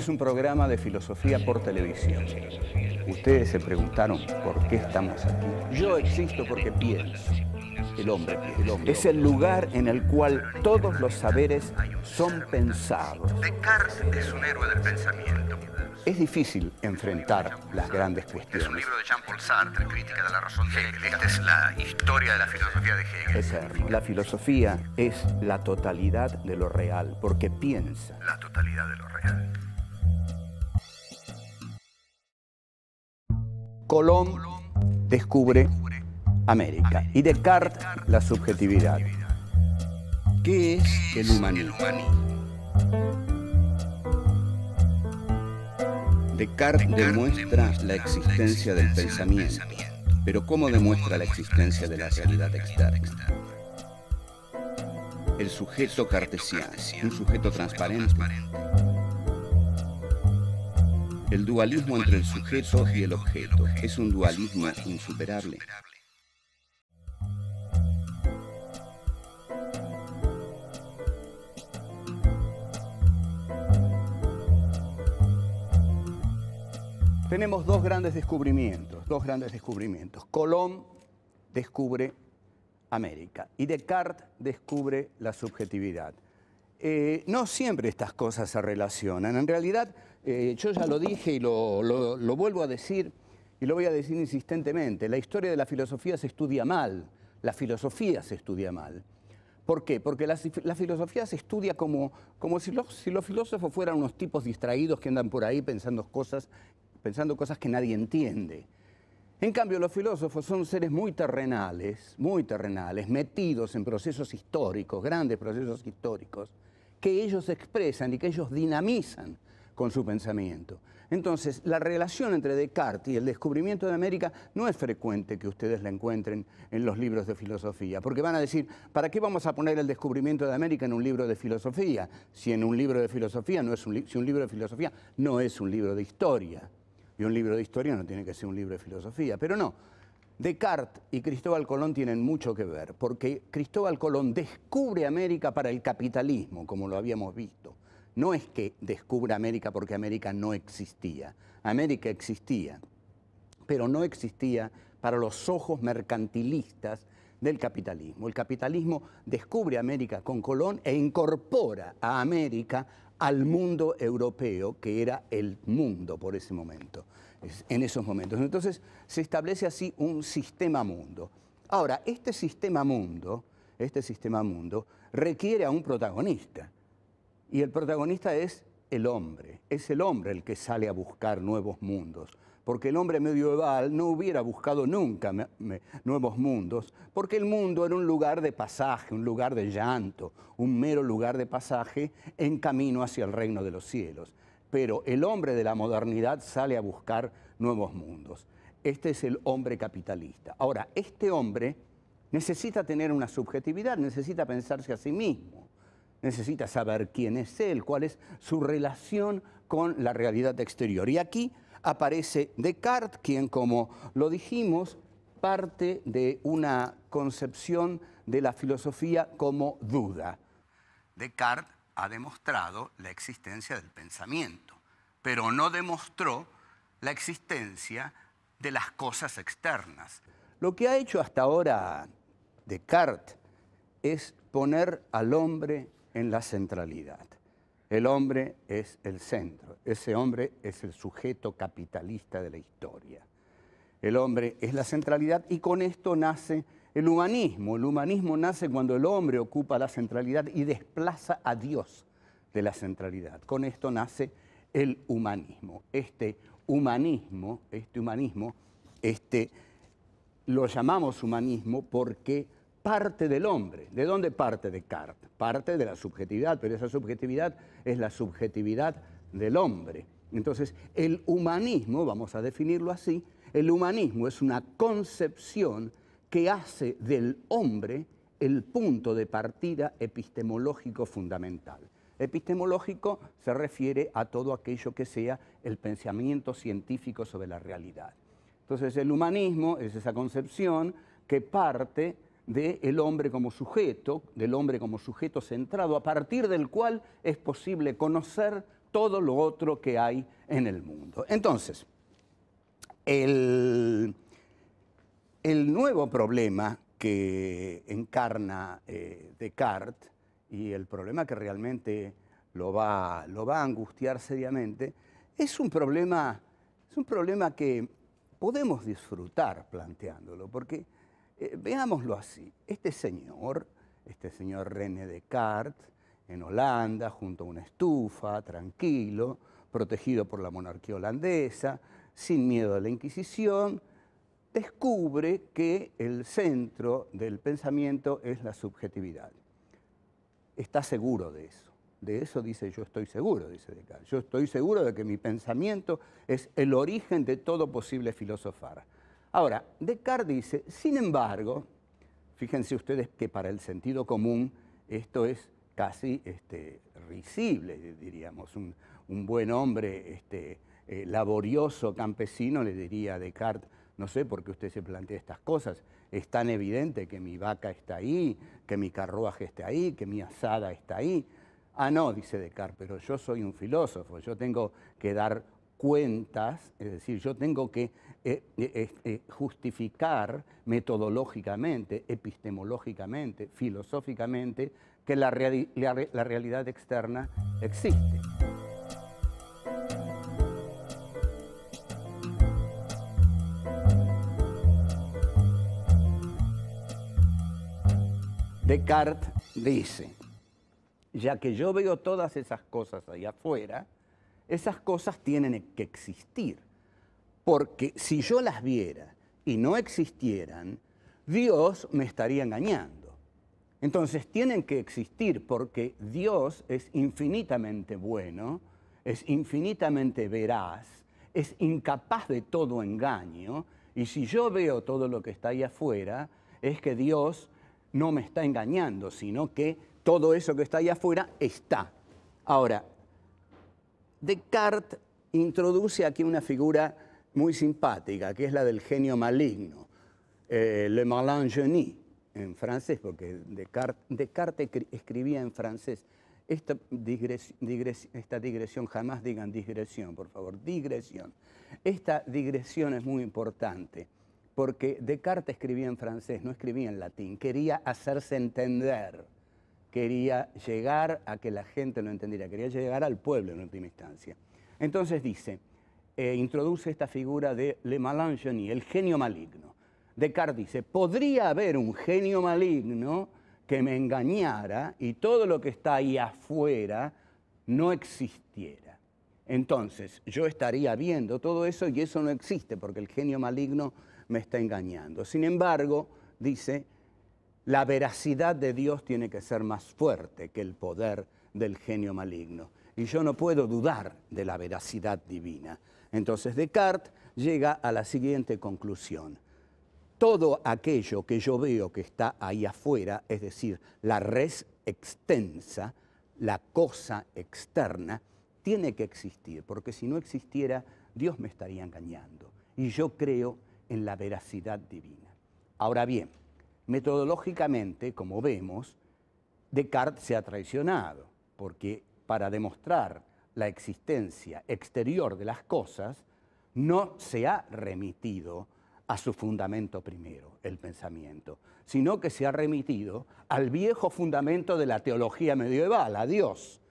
es un programa de filosofía por televisión. Ustedes se preguntaron por qué estamos aquí. Yo existo porque pienso. El hombre piensa. Es el lugar en el cual todos los saberes son pensados. Descartes es un héroe del pensamiento. Es difícil enfrentar las grandes Es cuestiones. un libro de Jean-Paul Sartre, Crítica de la razón de Hegel. Esta es la historia de la filosofía de Hegel. Eterno. La filosofía es la totalidad de lo real, porque piensa. La totalidad de lo real. Colón descubre América y Descartes la subjetividad. ¿Qué es el humanismo? Descartes demuestra la existencia del pensamiento, pero ¿cómo demuestra la existencia de la realidad externa? El sujeto cartesiano, un sujeto transparente. El dualismo entre el sujeto y el objeto es un dualismo insuperable. Tenemos dos grandes descubrimientos. Colón descubre América y Descartes descubre la subjetividad. No siempre estas cosas se relacionan. En realidad, yo ya lo dije y lo vuelvo a decir y lo voy a decir insistentemente. La historia de la filosofía se estudia mal. La filosofía se estudia mal. ¿Por qué? Porque la filosofía se estudia como si los filósofos fueran unos tipos distraídos que andan por ahí pensando cosas que nadie entiende. En cambio, los filósofos son seres muy terrenales, metidos en procesos históricos, grandes procesos históricos, que ellos expresan y que ellos dinamizan con su pensamiento. Entonces, la relación entre Descartes y el descubrimiento de América no es frecuente que ustedes la encuentren en los libros de filosofía, porque van a decir, ¿para qué vamos a poner el descubrimiento de América en un libro de filosofía? Si un libro de filosofía no es un libro de historia. Y un libro de historia no tiene que ser un libro de filosofía. Pero no, Descartes y Cristóbal Colón tienen mucho que ver, porque Cristóbal Colón descubre América para el capitalismo, como lo habíamos visto. No es que descubra América porque América no existía. América existía, pero no existía para los ojos mercantilistas del capitalismo. El capitalismo descubre América con Colón e incorpora a América al mundo europeo, que era el mundo por ese momento, en esos momentos. Entonces se establece así un sistema mundo. Ahora, este sistema mundo requiere a un protagonista, y el protagonista es el hombre el que sale a buscar nuevos mundos, porque el hombre medieval no hubiera buscado nunca nuevos mundos, porque el mundo era un lugar de pasaje, un lugar de llanto, un mero lugar de pasaje en camino hacia el reino de los cielos. Pero el hombre de la modernidad sale a buscar nuevos mundos. Este es el hombre capitalista. Ahora, este hombre necesita tener una subjetividad, necesita pensarse a sí mismo, necesita saber quién es él, cuál es su relación con la realidad exterior. Y aquí aparece Descartes, quien, como lo dijimos, parte de una concepción de la filosofía como duda. Descartes ha demostrado la existencia del pensamiento, pero no demostró la existencia de las cosas externas. Lo que ha hecho hasta ahora Descartes es poner al hombre en la centralidad. El hombre es el centro, ese hombre es el sujeto capitalista de la historia. El hombre es la centralidad y con esto nace el humanismo. El humanismo nace cuando el hombre ocupa la centralidad y desplaza a Dios de la centralidad. Con esto nace el humanismo. Este humanismo lo llamamos humanismo porque parte del hombre. ¿De dónde parte Descartes? Parte de la subjetividad, pero esa subjetividad es la subjetividad del hombre. Entonces, el humanismo, vamos a definirlo así, el humanismo es una concepción que hace del hombre el punto de partida epistemológico fundamental. Epistemológico se refiere a todo aquello que sea el pensamiento científico sobre la realidad. Entonces, el humanismo es esa concepción que parte del hombre como sujeto, del hombre como sujeto centrado, a partir del cual es posible conocer todo lo otro que hay en el mundo. Entonces, el nuevo problema que encarna Descartes, y el problema que realmente lo va a angustiar seriamente, es un problema que podemos disfrutar planteándolo, porque veámoslo así. Este señor René Descartes, en Holanda, junto a una estufa, tranquilo, protegido por la monarquía holandesa, sin miedo a la Inquisición, descubre que el centro del pensamiento es la subjetividad. Está seguro de eso. De eso dice, yo estoy seguro, dice Descartes. Yo estoy seguro de que mi pensamiento es el origen de todo posible filosofar. Ahora, Descartes dice, sin embargo, fíjense ustedes que para el sentido común esto es casi risible, diríamos. Un buen hombre laborioso, campesino, le diría a Descartes, no sé por qué usted se plantea estas cosas, es tan evidente que mi vaca está ahí, que mi carruaje está ahí, que mi azada está ahí. Ah, no, dice Descartes, pero yo soy un filósofo, yo tengo que dar cuentas, es decir, yo tengo que justificar metodológicamente, epistemológicamente, filosóficamente, que la realidad externa existe. Descartes dice, ya que yo veo todas esas cosas ahí afuera, esas cosas tienen que existir, porque si yo las viera y no existieran, Dios me estaría engañando. Entonces tienen que existir porque Dios es infinitamente bueno, es infinitamente veraz, es incapaz de todo engaño, y si yo veo todo lo que está ahí afuera, es que Dios no me está engañando, sino que todo eso que está ahí afuera está. Ahora, Descartes introduce aquí una figura muy simpática, que es la del genio maligno, le malin génie, en francés, porque Descartes escribía en francés. Esta digresión, jamás digan digresión, por favor, digresión. Esta digresión es muy importante, porque Descartes escribía en francés, no escribía en latín, quería hacerse entender, quería llegar a que la gente lo entendiera, quería llegar al pueblo en última instancia. Entonces dice, introduce esta figura de le malin génie, el genio maligno. Descartes dice, podría haber un genio maligno que me engañara y todo lo que está ahí afuera no existiera. Entonces, yo estaría viendo todo eso y eso no existe porque el genio maligno me está engañando. Sin embargo, dice, la veracidad de Dios tiene que ser más fuerte que el poder del genio maligno. Y yo no puedo dudar de la veracidad divina. Entonces Descartes llega a la siguiente conclusión. Todo aquello que yo veo que está ahí afuera, es decir, la res extensa, la cosa externa, tiene que existir, porque si no existiera, Dios me estaría engañando. Y yo creo en la veracidad divina. Ahora bien, metodológicamente, como vemos, Descartes se ha traicionado, porque para demostrar la existencia exterior de las cosas, no se ha remitido a su fundamento primero, el pensamiento, sino que se ha remitido al viejo fundamento de la teología medieval, a Dios.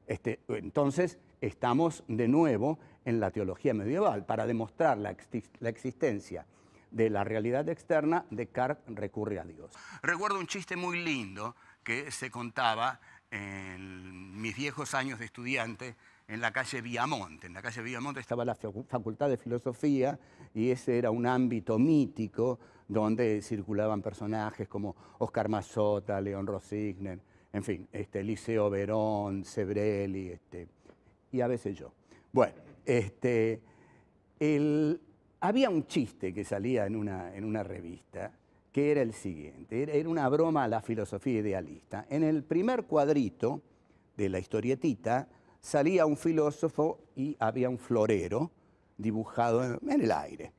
Entonces, estamos de nuevo en la teología medieval. Para demostrar la existencia de la realidad externa, Descartes recurre a Dios. Recuerdo un chiste muy lindo que se contaba en mis viejos años de estudiante en la calle Viamonte. En la calle Viamonte estaba la Facultad de Filosofía y ese era un ámbito mítico donde circulaban personajes como Oscar Mazzotta, León Rosigner, en fin, Liceo Verón, Sebrelli, y a veces yo. Bueno, había un chiste que salía en una revista que era el siguiente, era una broma a la filosofía idealista. En el primer cuadrito de la historietita salía un filósofo y había un florero dibujado en el aire.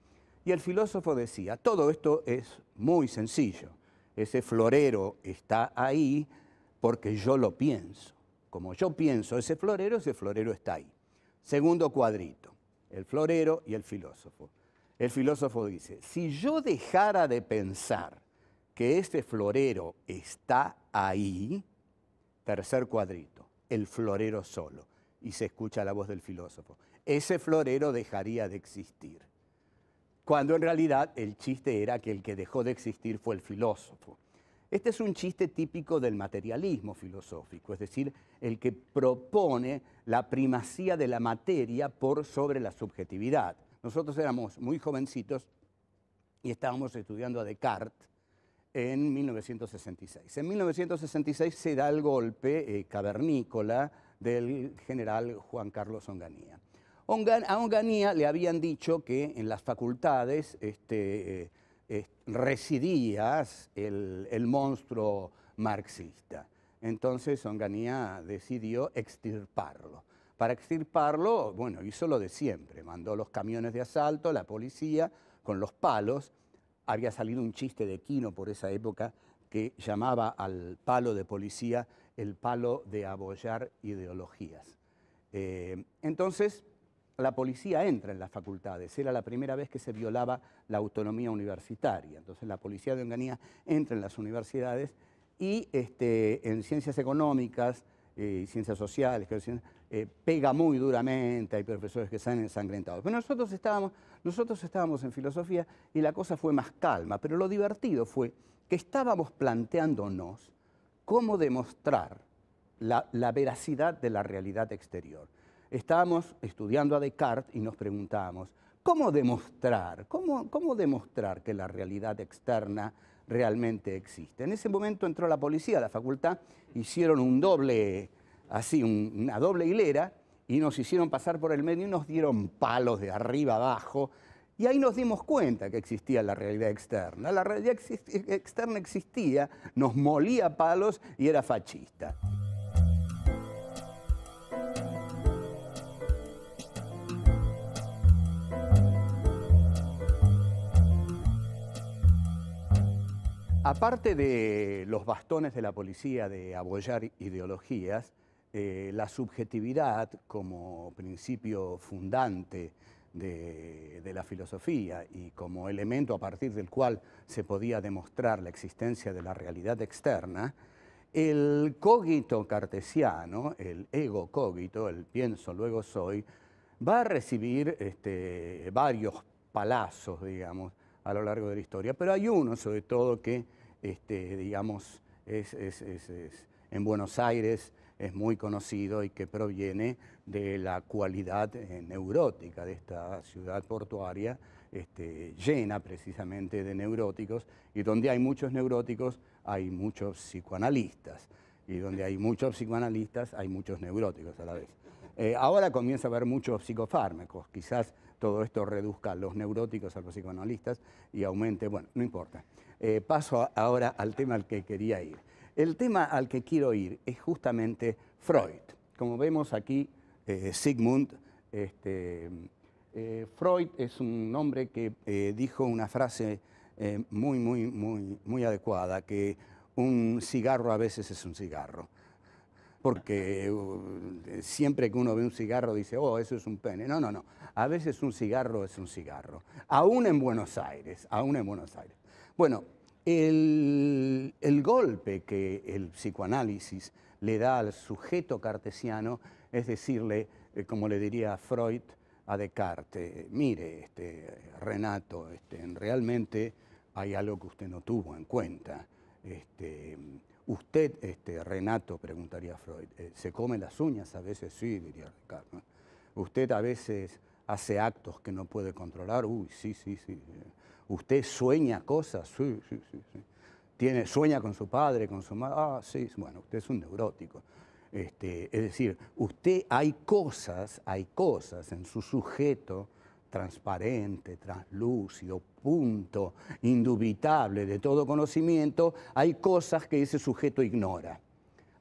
Y el filósofo decía, todo esto es muy sencillo, ese florero está ahí porque yo lo pienso. como yo pienso ese florero está ahí. Segundo cuadrito, el florero y el filósofo. El filósofo dice, si yo dejara de pensar que ese florero está ahí, tercer cuadrito, el florero solo, y se escucha la voz del filósofo, ese florero dejaría de existir. Cuando en realidad el chiste era que el que dejó de existir fue el filósofo. Este es un chiste típico del materialismo filosófico, es decir, el que propone la primacía de la materia por sobre la subjetividad. Nosotros éramos muy jovencitos y estábamos estudiando a Descartes en 1966. En 1966 se da el golpe cavernícola del general Juan Carlos Onganía. A Onganía le habían dicho que en las facultades residía el monstruo marxista. Entonces Onganía decidió extirparlo. Para extirparlo, bueno, hizo lo de siempre. Mandó los camiones de asalto, la policía, con los palos. Había salido un chiste de Quino por esa época que llamaba al palo de policía el palo de abollar ideologías. Entonces, la policía entra en las facultades. Era la primera vez que se violaba la autonomía universitaria. Entonces, la policía de Onganía entra en las universidades y en ciencias económicas, ciencias sociales, pega muy duramente, hay profesores que salen ensangrentados. Pero nosotros estábamos en filosofía y la cosa fue más calma, pero lo divertido fue que estábamos planteándonos cómo demostrar la veracidad de la realidad exterior. Estábamos estudiando a Descartes y nos preguntábamos, ¿cómo demostrar que la realidad externa realmente existe? En ese momento entró la policía a la facultad, hicieron una doble hilera y nos hicieron pasar por el medio y nos dieron palos de arriba abajo y ahí nos dimos cuenta que existía la realidad externa. La realidad externa existía, nos molía palos y era fascista. Aparte de los bastones de la policía de abollar ideologías, la subjetividad como principio fundante de la filosofía y como elemento a partir del cual se podía demostrar la existencia de la realidad externa, el cogito cartesiano, el ego cogito, el pienso luego soy, va a recibir varios palazos, digamos, a lo largo de la historia, pero hay uno sobre todo que, digamos, en Buenos Aires es muy conocido y que proviene de la cualidad neurótica de esta ciudad portuaria, llena precisamente de neuróticos, y donde hay muchos neuróticos hay muchos psicoanalistas, y donde hay muchos psicoanalistas hay muchos neuróticos a la vez. Ahora comienza a haber muchos psicofármacos, quizás todo esto reduzca los neuróticos a los psicoanalistas y aumente, bueno, no importa. Paso ahora al tema al que quería ir. El tema al que quiero ir es justamente Freud. Como vemos aquí, Sigmund, Freud es un hombre que dijo una frase muy adecuada, que un cigarro a veces es un cigarro. Porque siempre que uno ve un cigarro dice, oh, eso es un pene. No, no, no. A veces un cigarro es un cigarro. Aún en Buenos Aires, aún en Buenos Aires. Bueno, el golpe que el psicoanálisis le da al sujeto cartesiano es decirle, como le diría Freud a Descartes, mire, Renato, realmente hay algo que usted no tuvo en cuenta. Usted, Renato, preguntaría Freud, ¿se come las uñas? A veces sí, diría Descartes, ¿no? Usted a veces hace actos que no puede controlar. Uy, sí. ¿Usted sueña cosas? Sí. ¿Sueña con su padre, con su madre? Ah, sí, bueno, usted es un neurótico. Es decir, hay cosas en su sujeto transparente, translúcido, punto, indubitable de todo conocimiento, hay cosas que ese sujeto ignora.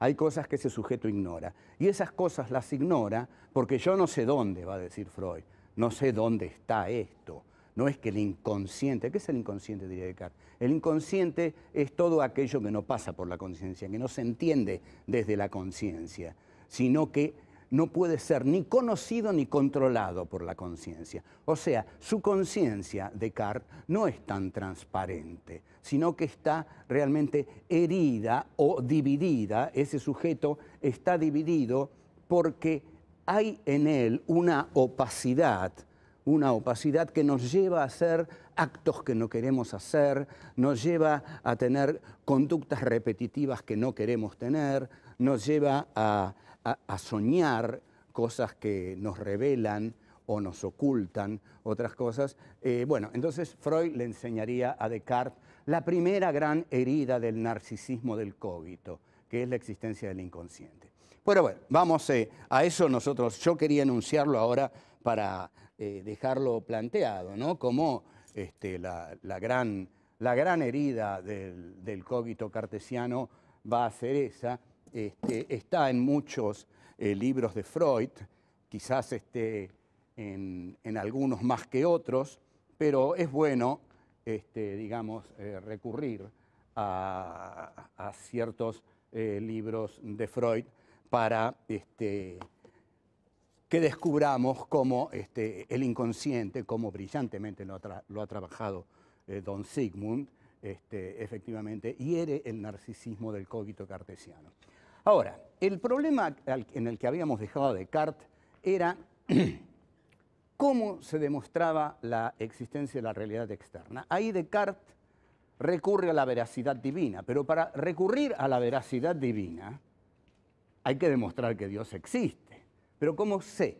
Hay cosas que ese sujeto ignora. Y esas cosas las ignora porque yo no sé dónde, va a decir Freud, no sé dónde está esto. No es que el inconsciente, ¿qué es el inconsciente? Diría Descartes. El inconsciente es todo aquello que no pasa por la conciencia, que no se entiende desde la conciencia. sino que no puede ser ni conocido ni controlado por la conciencia. O sea, su conciencia, Descartes, no es tan transparente, sino que está realmente herida o dividida. Ese sujeto está dividido porque hay en él una opacidad que nos lleva a hacer actos que no queremos hacer, nos lleva a tener conductas repetitivas que no queremos tener, nos lleva a soñar cosas que nos revelan o nos ocultan otras cosas. Bueno, entonces Freud le enseñaría a Descartes la primera gran herida del narcisismo del cogito, que es la existencia del inconsciente. Pero bueno, vamos a eso yo quería enunciarlo ahora para dejarlo planteado, ¿no? Como la gran herida del cogito cartesiano va a ser esa. Está en muchos libros de Freud, quizás esté en algunos más que otros, pero es bueno, digamos, recurrir a ciertos libros de Freud para que descubramos cómo el inconsciente, cómo brillantemente lo ha trabajado don Sigmund, efectivamente hiere el narcisismo del cogito cartesiano. Ahora, el problema en el que habíamos dejado a Descartes era cómo se demostraba la existencia de la realidad externa. Ahí Descartes recurre a la veracidad divina, pero para recurrir a la veracidad divina hay que demostrar que Dios existe. Pero ¿cómo sé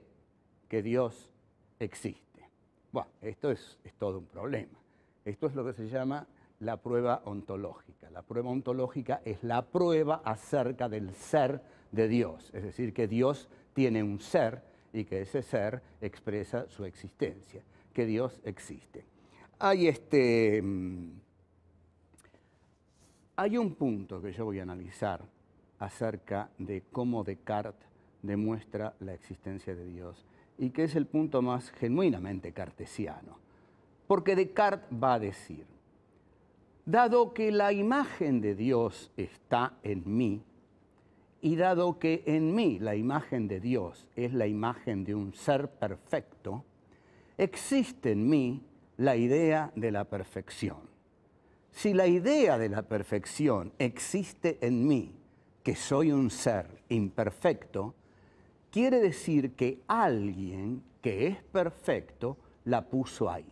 que Dios existe? Bueno, esto es todo un problema. Esto es lo que se llama la prueba ontológica. La prueba ontológica es la prueba acerca del ser de Dios, es decir, que Dios tiene un ser y que ese ser expresa su existencia, que Dios existe. Hay un punto que yo voy a analizar acerca de cómo Descartes demuestra la existencia de Dios y que es el punto más genuinamente cartesiano. Porque Descartes va a decir: dado que la imagen de Dios está en mí, y dado que en mí la imagen de Dios es la imagen de un ser perfecto, existe en mí la idea de la perfección. Si la idea de la perfección existe en mí, que soy un ser imperfecto, quiere decir que alguien que es perfecto la puso ahí.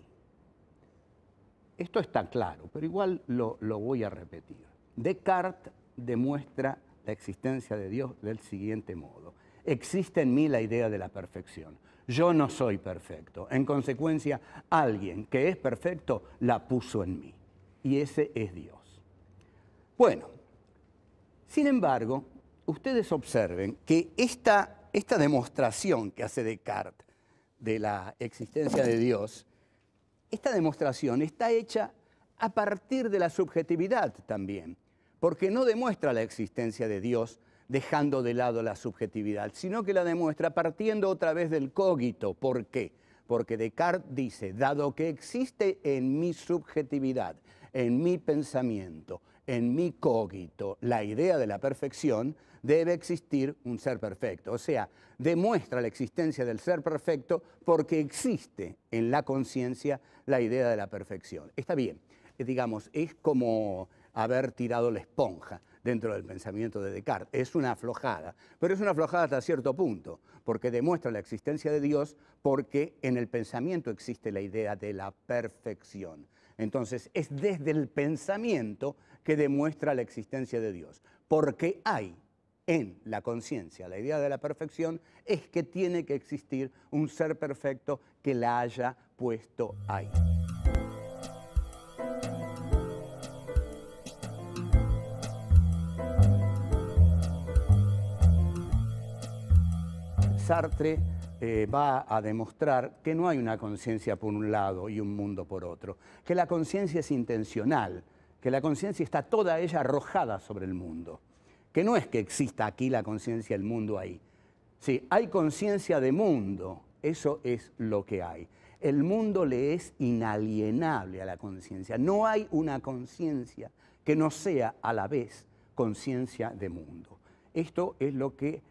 Esto está claro, pero igual lo voy a repetir. Descartes demuestra la existencia de Dios del siguiente modo: existe en mí la idea de la perfección. Yo no soy perfecto. En consecuencia, alguien que es perfecto la puso en mí. Y ese es Dios. Bueno, sin embargo, ustedes observen que esta demostración que hace Descartes de la existencia de Dios, esta demostración está hecha a partir de la subjetividad también, porque no demuestra la existencia de Dios dejando de lado la subjetividad, sino que la demuestra partiendo otra vez del cogito. ¿Por qué? Porque Descartes dice: dado que existe en mi subjetividad, en mi pensamiento, en mi cogito, la idea de la perfección, debe existir un ser perfecto. O sea, demuestra la existencia del ser perfecto porque existe en la conciencia la idea de la perfección. Está bien, digamos, es como haber tirado la esponja dentro del pensamiento de Descartes. Es una aflojada, pero es una aflojada hasta cierto punto, porque demuestra la existencia de Dios porque en el pensamiento existe la idea de la perfección. Entonces, es desde el pensamiento que demuestra la existencia de Dios, porque hay en la conciencia la idea de la perfección, es que tiene que existir un ser perfecto que la haya puesto ahí. Sartre va a demostrar que no hay una conciencia por un lado y un mundo por otro, que la conciencia es intencional, que la conciencia está toda ella arrojada sobre el mundo, que no es que exista aquí la conciencia, el mundo ahí. Sí, hay conciencia de mundo, eso es lo que hay. El mundo le es inalienable a la conciencia. No hay una conciencia que no sea a la vez conciencia de mundo. Esto es lo que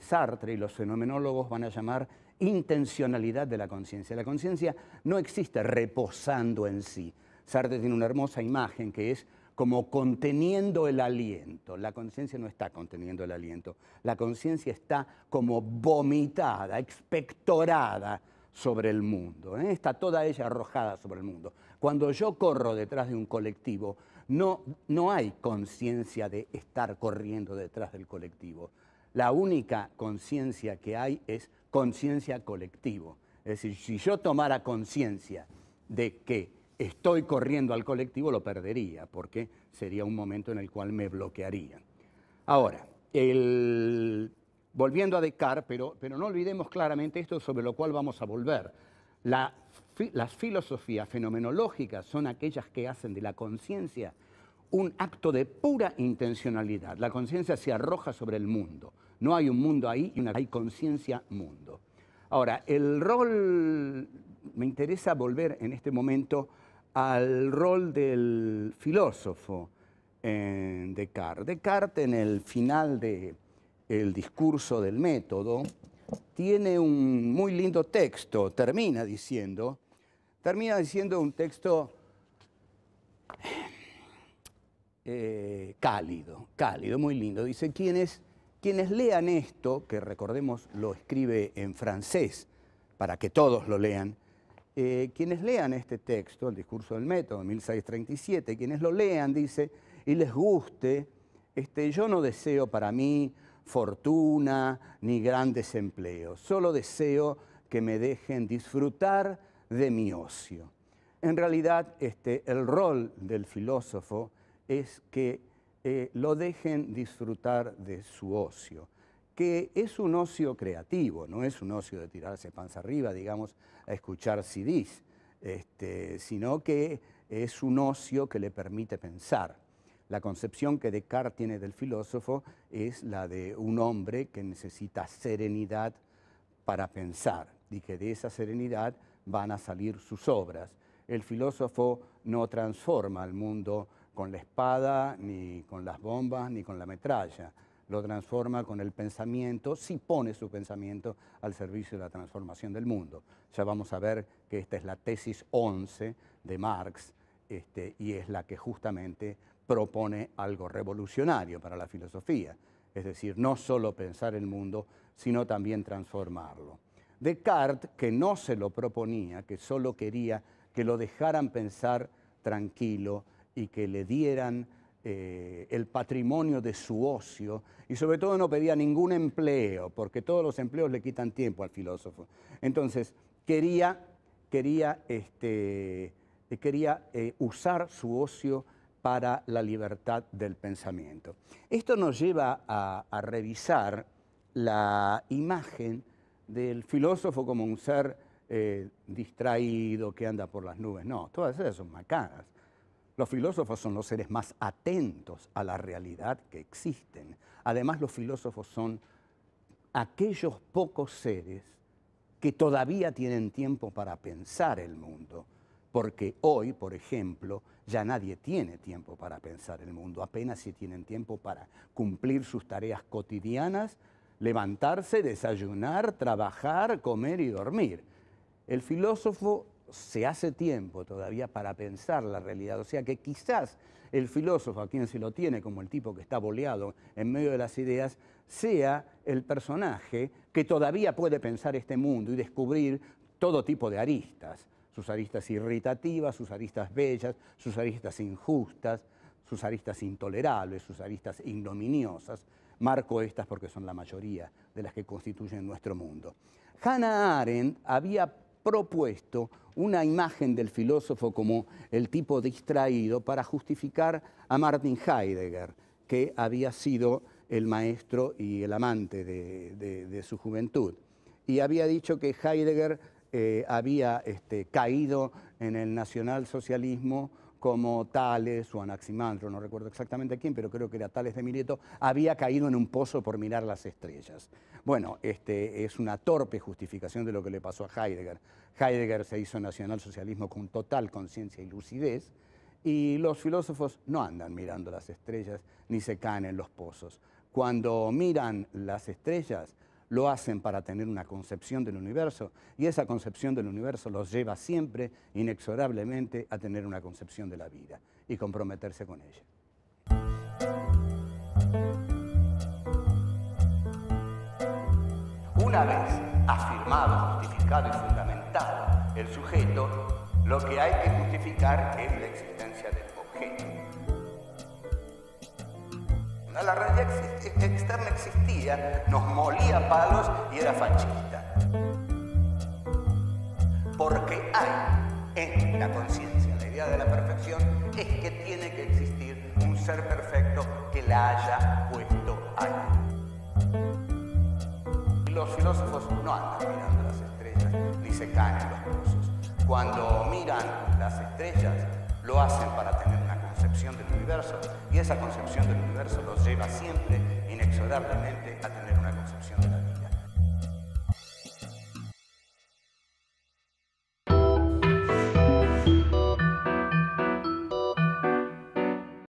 Sartre y los fenomenólogos van a llamar intencionalidad de la conciencia. La conciencia no existe reposando en sí. Sartre tiene una hermosa imagen que es como conteniendo el aliento. La conciencia no está conteniendo el aliento. La conciencia está como vomitada, expectorada sobre el mundo. Está toda ella arrojada sobre el mundo. Cuando yo corro detrás de un colectivo, no hay conciencia de estar corriendo detrás del colectivo. La única conciencia que hay es conciencia colectivo. Es decir, si yo tomara conciencia de que estoy corriendo al colectivo, lo perdería, porque sería un momento en el cual me bloquearía. Ahora, volviendo a Descartes, pero no olvidemos claramente esto sobre lo cual vamos a volver. Las filosofías fenomenológicas son aquellas que hacen de la conciencia un acto de pura intencionalidad. La conciencia se arroja sobre el mundo. No hay un mundo ahí, hay conciencia-mundo. Ahora, el rol, me interesa volver en este momento al rol del filósofo en Descartes. Descartes, en el final del discurso del método, tiene un muy lindo texto, termina diciendo un texto cálido, muy lindo. Dice, quienes lean esto, que recordemos lo escribe en francés, para que todos lo lean, quienes lean este texto, el discurso del método, 1637, quienes lo lean, dice, y les guste, yo no deseo para mí fortuna ni grandes empleos, solo deseo que me dejen disfrutar de mi ocio. En realidad, el rol del filósofo es que lo dejen disfrutar de su ocio, que es un ocio creativo, no es un ocio de tirarse panza arriba, digamos, a escuchar CDs, sino que es un ocio que le permite pensar. La concepción que Descartes tiene del filósofo es la de un hombre que necesita serenidad para pensar y que de esa serenidad van a salir sus obras. El filósofo no transforma al mundo con la espada, ni con las bombas, ni con la metralla. Lo transforma con el pensamiento, sí pone su pensamiento al servicio de la transformación del mundo. Ya vamos a ver que esta es la tesis 11 de Marx, y es la que justamente propone algo revolucionario para la filosofía. Es decir, no solo pensar el mundo, sino también transformarlo. Descartes, que no se lo proponía, que solo quería que lo dejaran pensar tranquilo y que le dieran el patrimonio de su ocio, y sobre todo no pedía ningún empleo, porque todos los empleos le quitan tiempo al filósofo. Entonces, quería usar su ocio para la libertad del pensamiento. Esto nos lleva a revisar la imagen del filósofo como un ser distraído, que anda por las nubes. No, todas esas son macanas. Los filósofos son los seres más atentos a la realidad que existen. Además, los filósofos son aquellos pocos seres que todavía tienen tiempo para pensar el mundo. Porque hoy, por ejemplo, ya nadie tiene tiempo para pensar el mundo. Apenas si tienen tiempo para cumplir sus tareas cotidianas, levantarse, desayunar, trabajar, comer y dormir. El filósofo se hace tiempo todavía para pensar la realidad. O sea que quizás el filósofo, a quien se lo tiene como el tipo que está boleado en medio de las ideas, sea el personaje que todavía puede pensar este mundo y descubrir todo tipo de aristas. Sus aristas irritativas, sus aristas bellas, sus aristas injustas, sus aristas intolerables, sus aristas ignominiosas. Marco estas porque son la mayoría de las que constituyen nuestro mundo. Hannah Arendt había propuesto una imagen del filósofo como el tipo distraído para justificar a Martin Heidegger, que había sido el maestro y el amante de su juventud. Y había dicho que Heidegger había caído en el nacionalsocialismo como Tales o Anaximandro, no recuerdo exactamente quién, pero creo que era Tales de Mileto, había caído en un pozo por mirar las estrellas. Bueno, es una torpe justificación de lo que le pasó a Heidegger. Heidegger se hizo nacionalsocialismo con total conciencia y lucidez, y los filósofos no andan mirando las estrellas ni se caen en los pozos. Cuando miran las estrellas, lo hacen para tener una concepción del universo, y esa concepción del universo los lleva siempre, inexorablemente, a tener una concepción de la vida y comprometerse con ella. Una vez afirmado, justificado y fundamentado el sujeto, lo que hay que justificar es la existencia del objeto. La realidad externa existía, nos molía palos y era fascista. Porque hay en la conciencia, la idea de la perfección es que tiene que existir un ser perfecto que la haya puesto ahí. Los filósofos no andan mirando las estrellas ni se caen en los pozos. Cuando miran las estrellas, lo hacen para tener una concepción del universo, y esa concepción del universo los lleva siempre, inexorablemente, a tener una concepción de la vida.